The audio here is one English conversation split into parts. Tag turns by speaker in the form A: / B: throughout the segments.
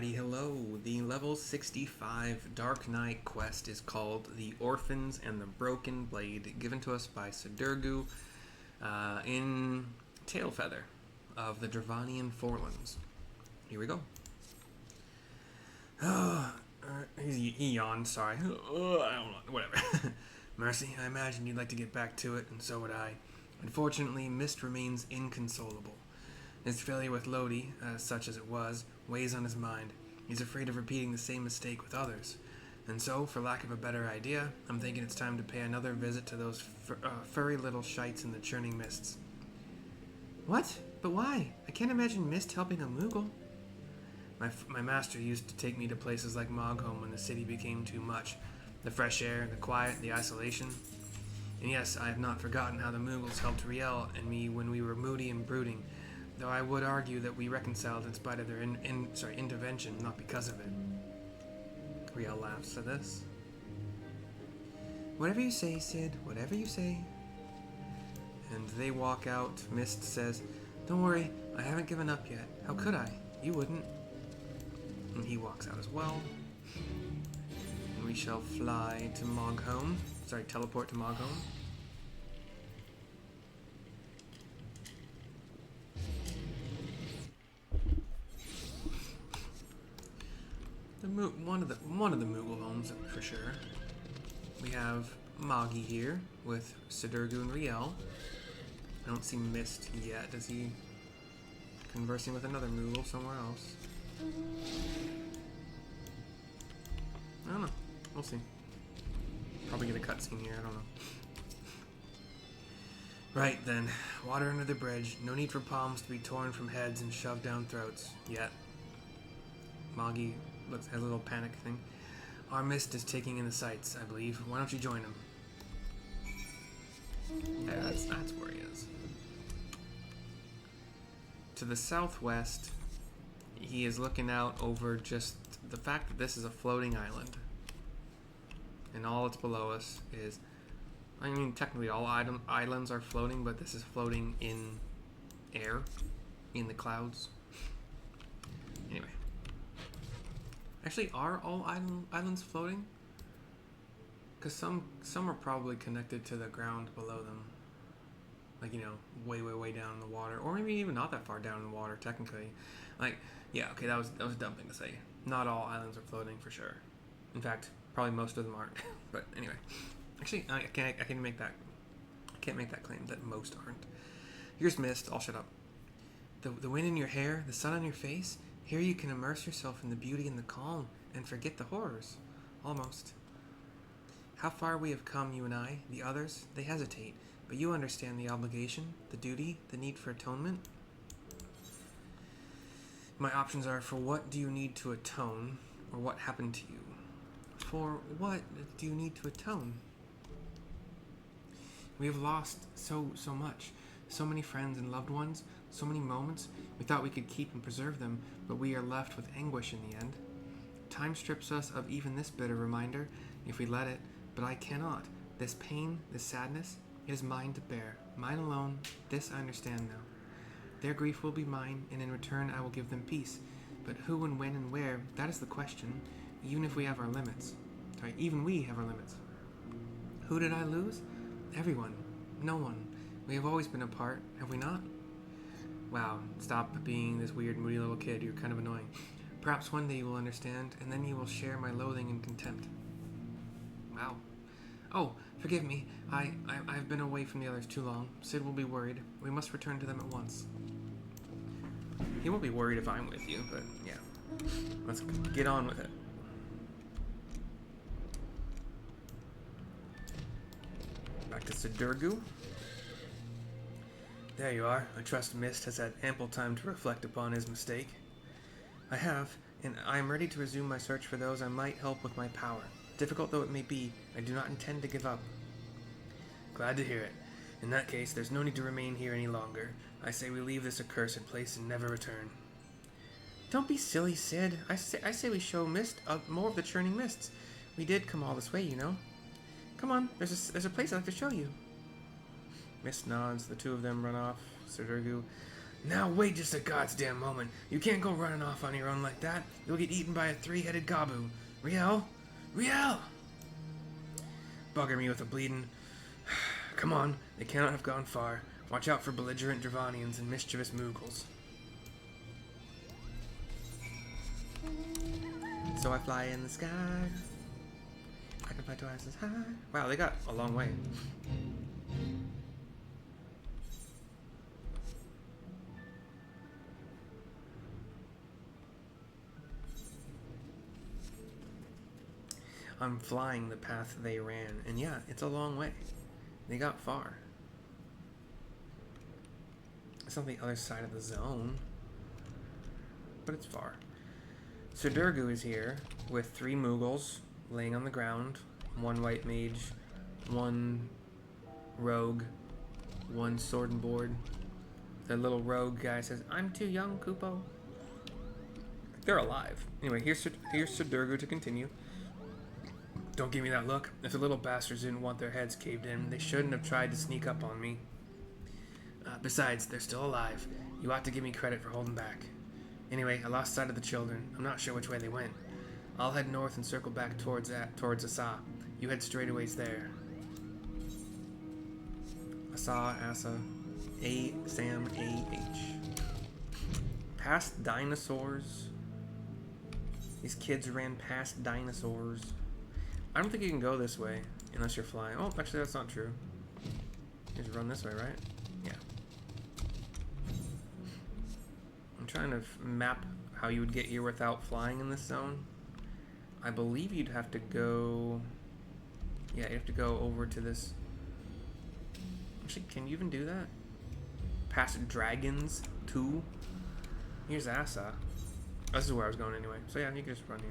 A: Alrighty, hello. The level 65 Dark Knight quest is called The Orphans and the Broken Blade, given to us by Sidurgu in Tailfeather of the Dravanian Forlands. Here we go. He yawned, sorry. I don't know, whatever. Mercy, I imagine you'd like to get back to it, and so would I. Unfortunately, Myste remains inconsolable. His failure with Lodi, such as it was, weighs on his mind. He's afraid of repeating the same mistake with others. And so, for lack of a better idea, I'm thinking it's time to pay another visit to those furry little shites in the churning mists. What? But why? I can't imagine Myste helping a Moogle. My master used to take me to places like Moogles when the city became too much. The fresh air, the quiet, the isolation. And yes, I have not forgotten how the Moogles helped Rielle and me when we were moody and brooding, though I would argue that we reconciled in spite of their intervention, not because of it. Rielle laughs at this. Whatever you say, Sid, whatever you say. And they walk out. Myste says, Don't worry, I haven't given up yet. How could I? You wouldn't. And he walks out as well. And we shall fly to Moogles. Sorry, teleport to Moogles. One of the Moogle homes for sure. We have Moggy here with Sidurgu and Rielle. I don't see Myste yet. Is he conversing with another Moogle somewhere else? I don't know. We'll see. Probably get a cutscene here. I don't know. Right then. Water under the bridge. No need for palms to be torn from heads and shoved down throats. Yet. Moggy has a little panic thing. Our Myste is taking in the sights, I believe. Why don't you join him? Yeah, that's where he is. To the southwest, he is looking out over just the fact that this is a floating island. And all that's below us is... I mean, technically all islands are floating, but this is floating in air, in the clouds. Anyway. Actually, are all islands floating? Because some are probably connected to the ground below them. Like, way, way, way down in the water. Or maybe even not that far down in the water, technically. Like, yeah, okay, that was a dumb thing to say. Not all islands are floating, for sure. In fact, probably most of them aren't. But anyway. Actually, I can't make that claim that most aren't. Here's Myste. I'll shut up. The wind in your hair, the sun on your face... Here you can immerse yourself in the beauty and the calm, and forget the horrors. Almost. How far we have come, you and I. The others, they hesitate. But you understand the obligation, the duty, the need for atonement. My options are, for what do you need to atone, or what happened to you? For what do you need to atone? We have lost so much. So many friends and loved ones, so many moments. We thought we could keep and preserve them, but we are left with anguish in the end. Time strips us of even this bitter reminder, if we let it, but I cannot. This pain, this sadness, it is mine to bear. Mine alone, this I understand now. Their grief will be mine, and in return I will give them peace. But who and when and where, that is the question, even if we have our limits. Even we have our limits. Who did I lose? Everyone. No one. We have always been apart, have we not? Wow, stop being this weird, moody little kid. You're kind of annoying. Perhaps one day you will understand, and then you will share my loathing and contempt. Wow. Oh, forgive me. I've been away from the others too long. Sid will be worried. We must return to them at once. He won't be worried if I'm with you, but yeah. Let's get on with it. Back to Sidurgu. There you are. I trust Myste has had ample time to reflect upon his mistake. I have, and I am ready to resume my search for those I might help with my power. Difficult though it may be, I do not intend to give up. Glad to hear it. In that case, there's no need to remain here any longer. I say we leave this accursed place and never return. Don't be silly, Sid. I say we show Myste more of the churning mists. We did come all this way, you know. Come on, there's a place I'd like to show you. Myste nods. The two of them run off. Sidurgu Now wait just a goddamn moment. You can't go running off on your own like that. You'll get eaten by a three-headed gabu. Rielle? Rielle! Bugger me with a bleeding. Come on, they cannot have gone far. Watch out for belligerent Dravanians and mischievous Moogles. So I fly in the sky. I can fly twice as high. Wow, they got a long way. I'm flying the path they ran, and yeah, it's a long way. They got far. It's on the other side of the zone, but it's far. Sidurgu is here with 3 Moogles laying on the ground, 1 white mage, 1 rogue, 1 sword and board. The little rogue guy says, "I'm too young, Kupo." They're alive. Anyway, here's Sidurgu to continue. Don't give me that look. If the little bastards didn't want their heads caved in, they shouldn't have tried to sneak up on me. Besides, they're still alive. You ought to give me credit for holding back. Anyway, I lost sight of the children. I'm not sure which way they went. I'll head north and circle back towards Asa. You head straight a ways there. Asa, Sam, A-H. Past dinosaurs. These kids ran past dinosaurs. I don't think you can go this way unless you're flying. Oh, actually, that's not true. You just run this way, right? Yeah. I'm trying to map how you would get here without flying in this zone. I believe you'd have to go... Yeah, you have to go over to this... Actually, can you even do that? Past dragons, too? Here's Asa. Oh, this is where I was going anyway. So yeah, you can just run here.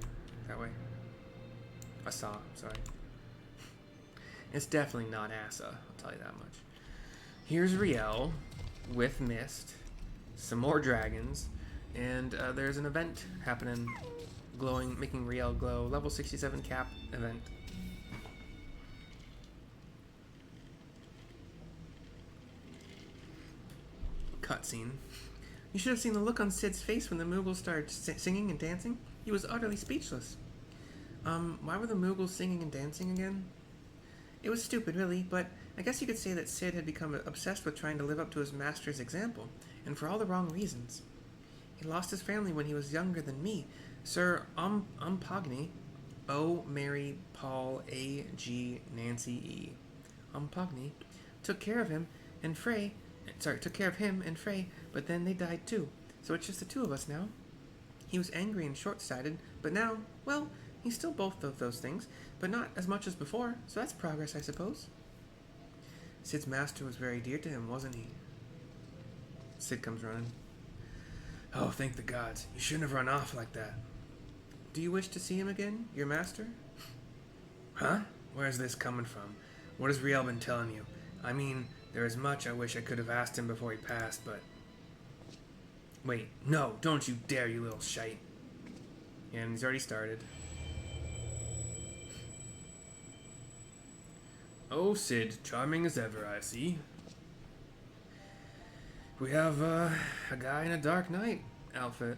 A: That way. Asa, sorry. It's definitely not Asa, I'll tell you that much. Here's Rielle with Myste, some more dragons, and there's an event happening, glowing, making Rielle glow. Level 67 cap event. Cutscene. You should have seen the look on Sid's face when the Moogles started singing and dancing. He was utterly speechless. Why were the Moogles singing and dancing again? It was stupid, really, but I guess you could say that Sid had become obsessed with trying to live up to his master's example, and for all the wrong reasons. He lost his family when he was younger than me. Sir Umpagni, O. Mary Paul A. G. Nancy E. Umpagni took care of him and Frey, but then they died too, so it's just the 2 of us now. He was angry and short-sighted, but now, well, he's still both of those things, but not as much as before, so that's progress, I suppose. Sid's master was very dear to him, wasn't he? Sid comes running. Oh, thank the gods. You shouldn't have run off like that. Do you wish to see him again, your master? Huh? Where's this coming from? What has Rielle been telling you? I mean, there is much I wish I could have asked him before he passed, but... Wait, no, don't you dare, you little shite. Yeah, and he's already started. Oh, Sid, charming as ever, I see. We have a guy in a Dark Knight outfit.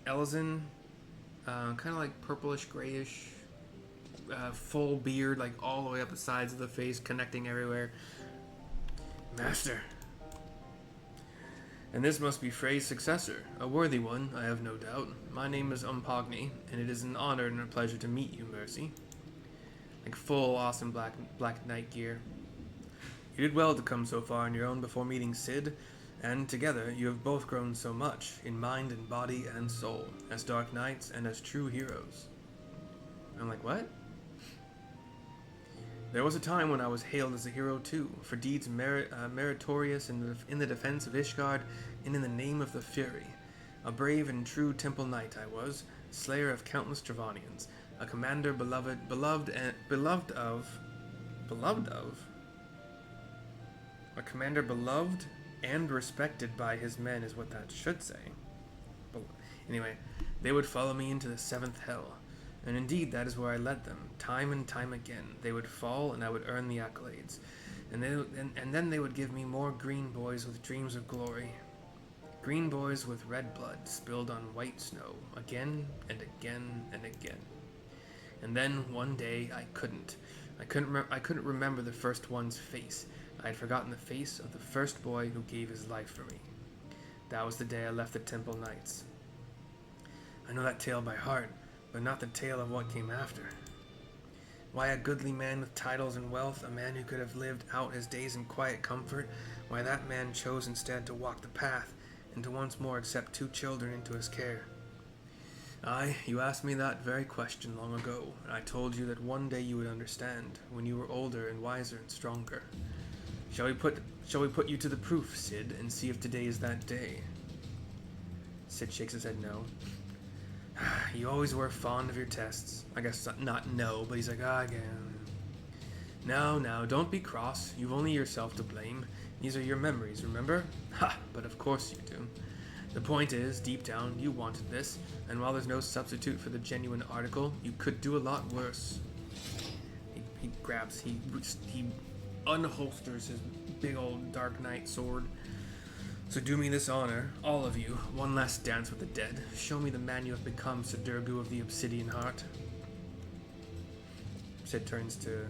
A: Elzen, kind of like purplish, grayish, full beard, like all the way up the sides of the face, connecting everywhere. Master. And this must be Frey's successor, a worthy one, I have no doubt. My name is Umpagni, and it is an honor and a pleasure to meet you, Mercy. Like full awesome black knight gear. You did well to come so far on your own before meeting Sid, and together you have both grown so much, in mind and body and soul, as Dark Knights and as true heroes. I'm like, what? There was a time when I was hailed as a hero too, for deeds meritorious in the defense of Ishgard and in the name of the Fury. A brave and true temple knight I was, slayer of countless Dravanians, a commander beloved and respected by his men is what that should say. But anyway, they would follow me into the 7th hell. And indeed, that is where I led them, time and time again. They would fall, and I would earn the accolades. And then they would give me more green boys with dreams of glory. Green boys with red blood spilled on white snow again and again and again. And then one day I couldn't remember the first one's face. I had forgotten the face of the first boy who gave his life for me. That was the day I left the Temple Knights. I know that tale by heart, but not the tale of what came after. Why a goodly man with titles and wealth, a man who could have lived out his days in quiet comfort, why that man chose instead to walk the path, and to once more accept 2 children into his care. Aye, you asked me that very question long ago, and I told you that one day you would understand, when you were older and wiser and stronger. Shall we put you to the proof, Sid, and see if today is that day? Sid shakes his head no. You always were fond of your tests. I guess not no, but he's like, again. Now, don't be cross. You've only yourself to blame. These are your memories, remember? Ha, but of course you do. The point is, deep down, you wanted this, and while there's no substitute for the genuine article, you could do a lot worse. He unholsters his big old Dark Knight sword. So do me this honor, all of you, one last dance with the dead. Show me the man you have become, Sidurgu of the Obsidian Heart. Sid turns to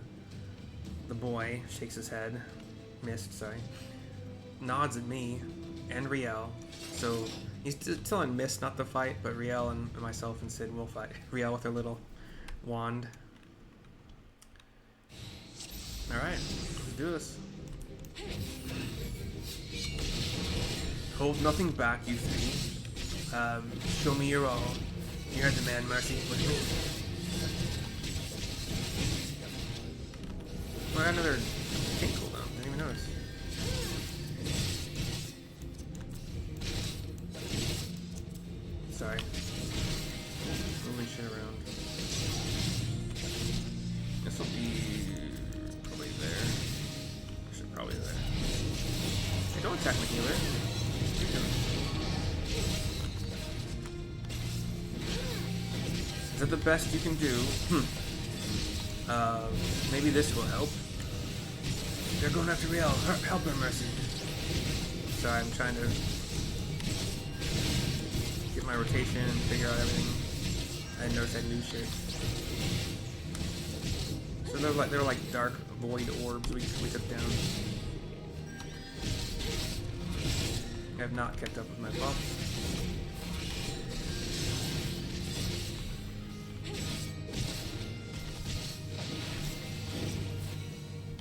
A: the boy, shakes his head, nods at me, and Rielle. So he's still in Myste, not the fight, but Rielle and myself and Sid will fight. Rielle with her little wand. Alright, let's do this. Hold nothing back, you three. Show me your all. You heard the man, Mercy. With me. Oh, I got another tinkle though. Didn't even notice. Sorry. Moving shit around. This will be probably there. Actually, probably there. Hey, don't attack my healer. Is that the best you can do? Maybe this will help. They're going after Rielle. Help her, Mercy. Sorry, I'm trying to get my rotation and figure out everything. I didn't notice I knew shit. So they're like dark void orbs we took down. I have not kept up with my buff.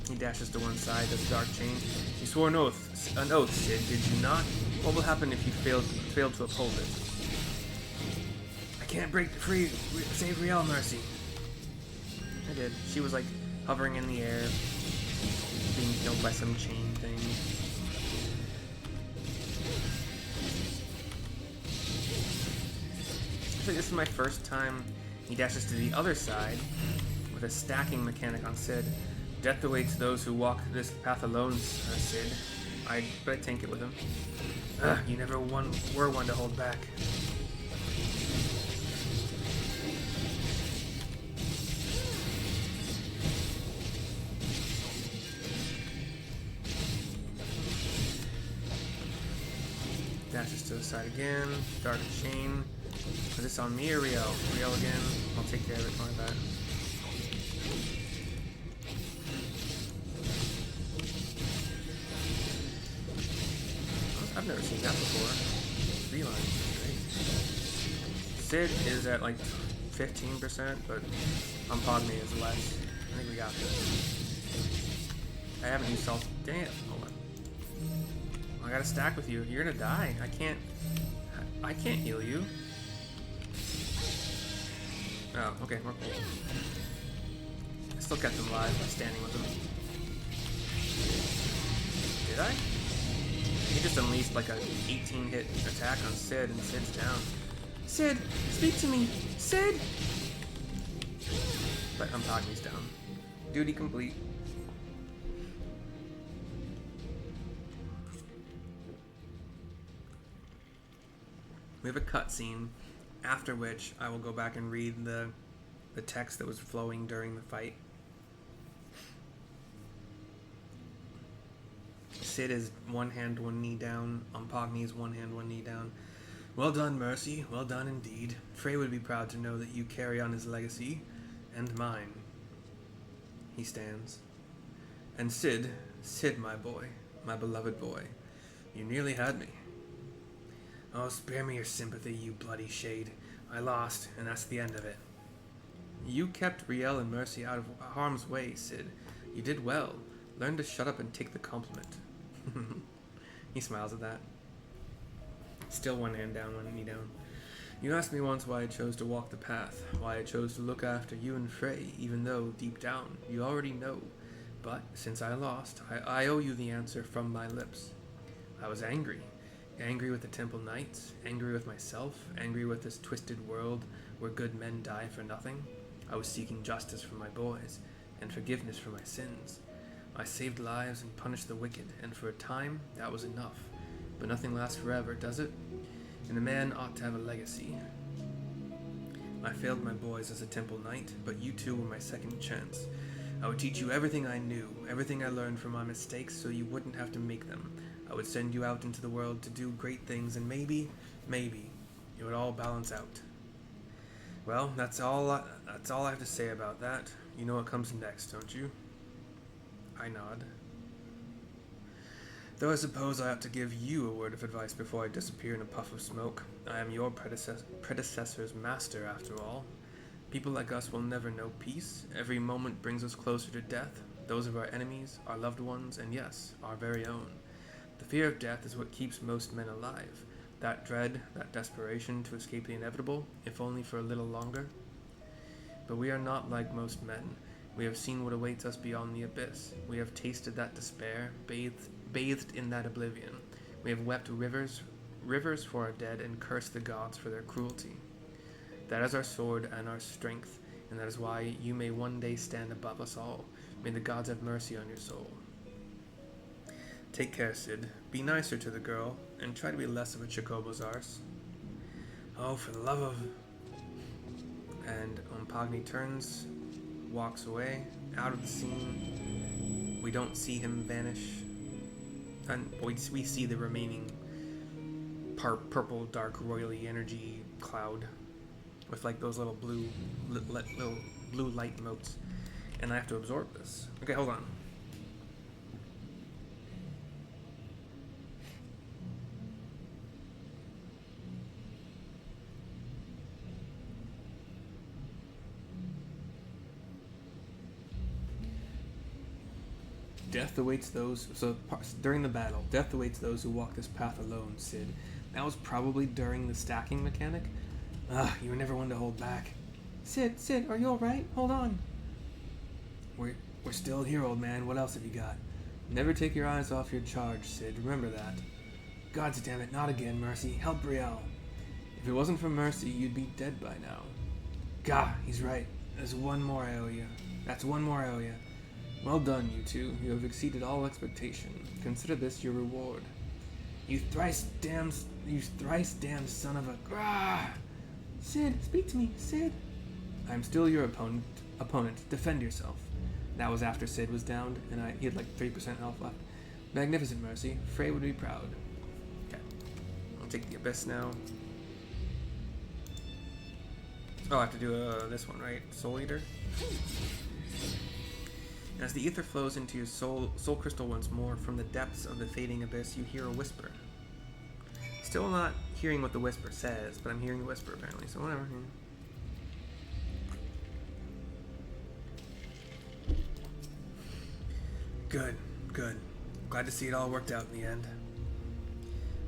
A: He dashes to one side, does dark chain. You swore an oath, Sid, did you not? What will happen if you failed to uphold it? I can't break free. Save Rielle, Mercy. I did. She was like hovering in the air, being killed by some chain thing. Actually, this is my first time he dashes to the other side with a stacking mechanic on Sid. Death awaits those who walk this path alone, Sid. But I tank it with him. You never were one to hold back. Dashes to the side again. Dark chain. Is this on me or Rielle? Rielle again. I'll take care of it. My bad. I've never seen that before. 3 lines. Great. Sid is at like 15%, but Pogme is less. I think we got this. I haven't used salt. Dang it. Hold on. I gotta stack with you. You're gonna die. I can't heal you. Oh, okay, we're cool. I still kept him alive by standing with him. Did I? He just unleashed like a 18-hit attack on Sid, and Sid's down. Sid, speak to me! Sid! But Pogme's down. Duty complete. We have a cutscene, after which I will go back and read the text that was flowing during the fight. Sid is one hand, one knee down. Pogny is one hand, one knee down. Well done, Mercy. Well done indeed. Frey would be proud to know that you carry on his legacy, and mine. He stands. And Sid, my boy, my beloved boy, you nearly had me. Oh, spare me your sympathy, you bloody shade. I lost, and that's the end of it. You kept Rielle and Mercy out of harm's way, Sid. You did well. Learn to shut up and take the compliment. He smiles at that. Still one hand down, one knee down. You asked me once why I chose to walk the path, why I chose to look after you and Frey, even though, deep down, you already know. But, since I lost, I owe you the answer from my lips. I was angry. Angry with the Temple Knights, angry with myself, angry with this twisted world where good men die for nothing. I was seeking justice for my boys, and forgiveness for my sins. I saved lives and punished the wicked, and for a time, that was enough. But nothing lasts forever, does it? And a man ought to have a legacy. I failed my boys as a Temple Knight, but you two were my second chance. I would teach you everything I knew, everything I learned from my mistakes, so you wouldn't have to make them. I would send you out into the world to do great things, and maybe, it would all balance out. Well, that's all I have to say about that. You know what comes next, don't you? I nod. Though I suppose I ought to give you a word of advice before I disappear in a puff of smoke. I am your predecessor's master, after all. People like us will never know peace. Every moment brings us closer to death, those of our enemies, our loved ones, and yes, our very own. The fear of death is what keeps most men alive. That dread, that desperation to escape the inevitable, if only for a little longer. But we are not like most men. We have seen what awaits us beyond the abyss. We have tasted that despair, bathed in that oblivion. We have wept rivers for our dead, and cursed the gods for their cruelty. That is our sword and our strength, and that is why you may one day stand above us all. May the gods have mercy on your soul. Take care, Sid. Be nicer to the girl, and try to be less of a Chocobo's arse. Oh, for the love of... And Pogny turns, walks away, out of the scene. We don't see him vanish. And we see the remaining purple, dark, royally energy cloud with like those little blue light motes. And I have to absorb this. Okay, hold on. Death awaits those... So, during the battle, death awaits those who walk this path alone, Sid. That was probably during the stacking mechanic. You were never one to hold back. Sid, are you alright? Hold on. We're still here, old man. What else have you got? Never take your eyes off your charge, Sid. Remember that. God damn it, not again, Mercy. Help Rielle. If it wasn't for Mercy, you'd be dead by now. Gah, he's right. There's one more I owe you. That's one more I owe you. Well done, you two. You have exceeded all expectation. Consider this your reward. You thrice damned son of a... Grah! Sid, speak to me, Sid. I'm still your opponent. Defend yourself. That was after Sid was downed, and he had like 3% health left. Magnificent, Mercy. Frey would be proud. Okay. I'll take the Abyss now. Oh, I have to do this one, right? Soul Eater? As the ether flows into your soul crystal once more, from the depths of the fading abyss, you hear a whisper. Still not hearing what the whisper says, but I'm hearing a whisper apparently, so whatever. Good. Glad to see it all worked out in the end.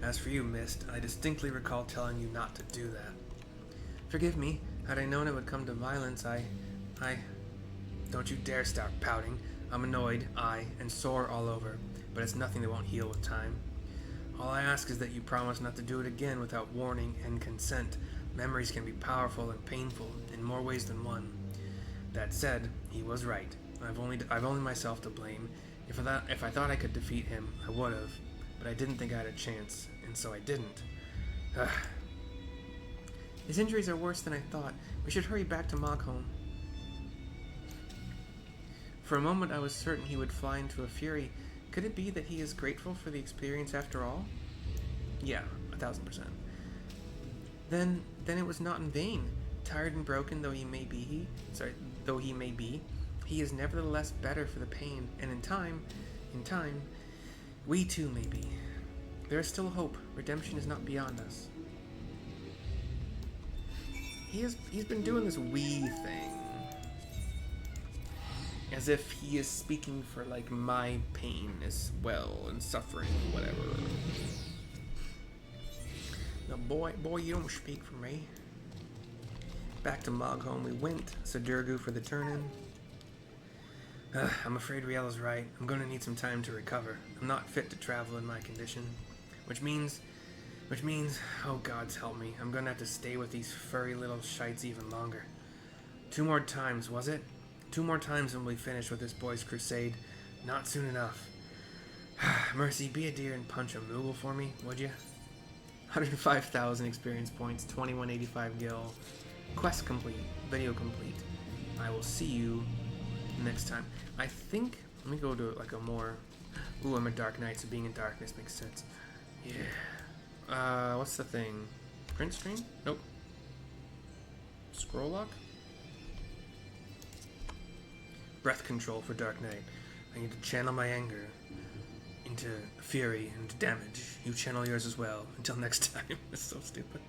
A: As for you, Myste, I distinctly recall telling you not to do that. Forgive me. Had I known it would come to violence, I... Don't you dare start pouting. I'm annoyed, and sore all over, but it's nothing that won't heal with time. All I ask is that you promise not to do it again without warning and consent. Memories can be powerful and painful in more ways than one. That said, he was right. I've only myself to blame. If I thought I could defeat him, I would have, but I didn't think I had a chance, and so I didn't. His injuries are worse than I thought. We should hurry back to Moogles. For a moment I was certain he would fly into a fury, Could it be that he is grateful for the experience after all? Yeah, 1000%. Then it was not in vain. Tired and broken though he may be, he is nevertheless better for the pain, and in time, we too may be. There is still hope. Redemption is not beyond us. He's been doing this we thing. As if he is speaking for, like, my pain as well, and suffering, whatever. Now, boy, you don't speak for me. Back to Mogholm we went. Sidurgu for the turn-in. I'm afraid Rielle is right. I'm going to need some time to recover. I'm not fit to travel in my condition. Which means, oh gods help me, I'm going to have to stay with these furry little shites even longer. 2 more times, was it? 2 more times and we'll be finished with this boy's crusade. Not soon enough. Mercy, be a dear and punch a Moogle for me, would you? 105,000 experience points, 2185 gil. Quest complete. Video complete. I will see you next time. I think, let me go to like a more... Ooh, I'm a Dark Knight, so being in darkness makes sense. Yeah. What's the thing? Print stream? Nope. Scroll lock? Breath control for Dark Knight. I need to channel my anger into fury and damage. You channel yours as well. Until next time. It's so stupid.